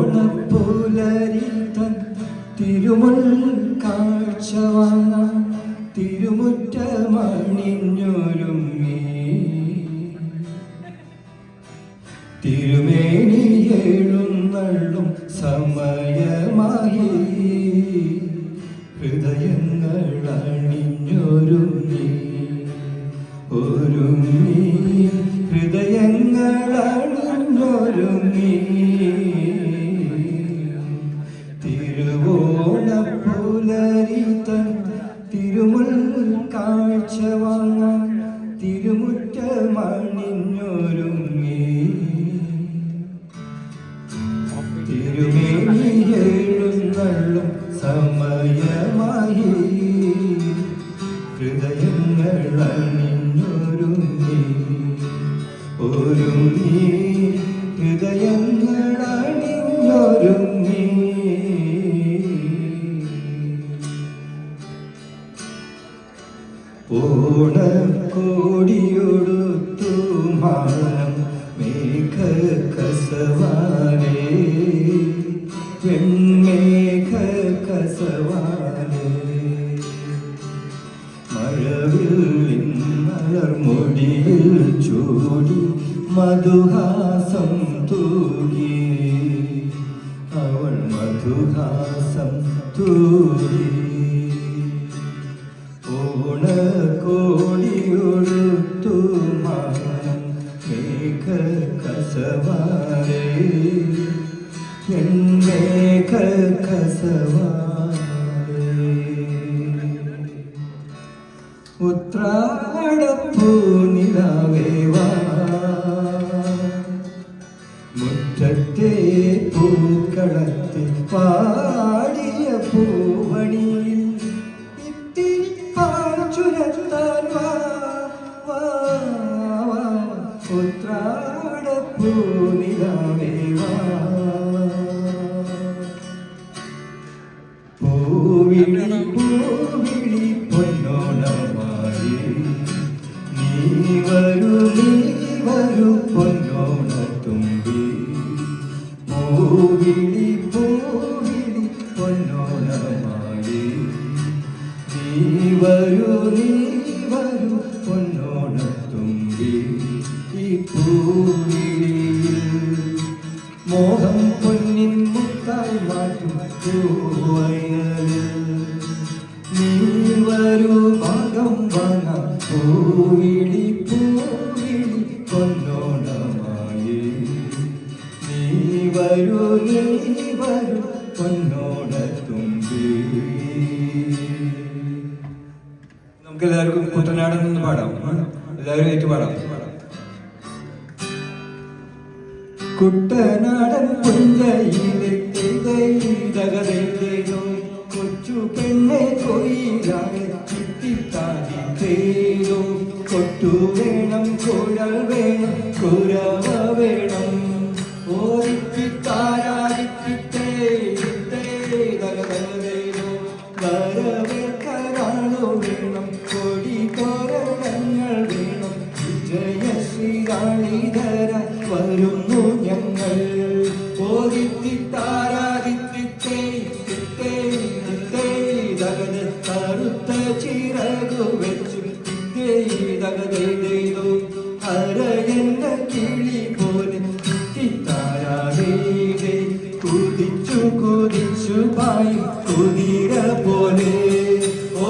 തിരുവോണപ്പുലരി തൻ തിരുമുൽ കാഴ്ച വാങ്ങാൻ തിരുമുറ്റമണിഞ്ഞൊരുങ്ങി തിരുമേനി എഴുന്നള്ളും സമയമായി ഹൃദയങ്ങൾ അണിഞ്ഞൊരുങ്ങി ഒരുങ്ങി ഹൃദയങ്ങൾ അണിഞ്ഞൊരുങ്ങി തിരുവോണപ്പുലരി തൻ തിരുമുൽ കാഴ്ച വാങ്ങാൻ തിരുമുറ്റമണിഞ്ഞൊരുങ്ങി തിരുമേനി എഴുന്നള്ളും സമയമായി ഹൃദയങ്ങൾ അണിഞ്ഞൊരുങ്ങി ഒരുങ്ങി ഹൃദയങ്ങൾ അണിഞ്ഞൊരുങ്ങി ഓണക്കോടിയൊടുത്തു മാനം മേഘ കസവാനേ വെൺമേഘ കസവാനേ മഴവില്ലിൻ മലർമുടിയിൽ ചൂടി മധുഹാസം തൂകി അവൾ മധുഹാസം തൂകി ഓണക്കോടിയൊടുത്തു മാനം മേഘ കസവാനേ മേഘ കസവാനേ ഉത്രാടപ്പൂനിലാവേ വാ മുറ്റത്തെ പൂക്കളത്തിൽ പാടിയ പൂവണിയിൽ ഇത്തിരി പാച്ചുരത്താൻ വാ വാ വാ ഉത്രാടപ്പൂനിലാവേ വാ പൂവിളി പൂവിളി പൊന്നോണമായി നീ വരൂ പൊന്നോണത്തുമ്പി പൂവിളി പൂവിളി പൊന്നോണമായി നീ വരൂ പൊന്നോണത്തുമ്പി ഈ പൂവിളിയിൽ മോഹം പൊന്നിൻ മുത്തായി മാറ്റും പൂവയലിൽ നീ വരൂ ഭാഗം വാങ്ങാം പൂവിളി പൂവിളി പൊന്നോണമായി നീ വരൂ പൊന്നോണത്തുമ്പി. നമുക്ക് എല്ലാവർക്കും കുട്ടനാട് നിന്ന് പാടാം, എല്ലാവരും ഏറ്റു പാടാം. കുട്ടനാടൻ പുഞ്ചയിലെ കൊച്ചു പെണ്ണെ കൊയിലാകെ ചിത്തിത്താടി തേരോ കൊട്ടു വേണം കുഴൽ വേണം കുരവ വേണം ഓരിത്തിത്താരാതിത്തേരോ വരവേൽക്കരാളോ വേണം കൊടി തോരണങ്ങൾ വേണം വിജയശ്രീരാളിധര വരുന്നു ഞങ്ങൾ കറുത്ത ചിറകു വെച്ചു അരയെന്ന കിളി പോലെ കുതിച്ചു കുതിച്ചു പായി കുതിര പോലെ ഓ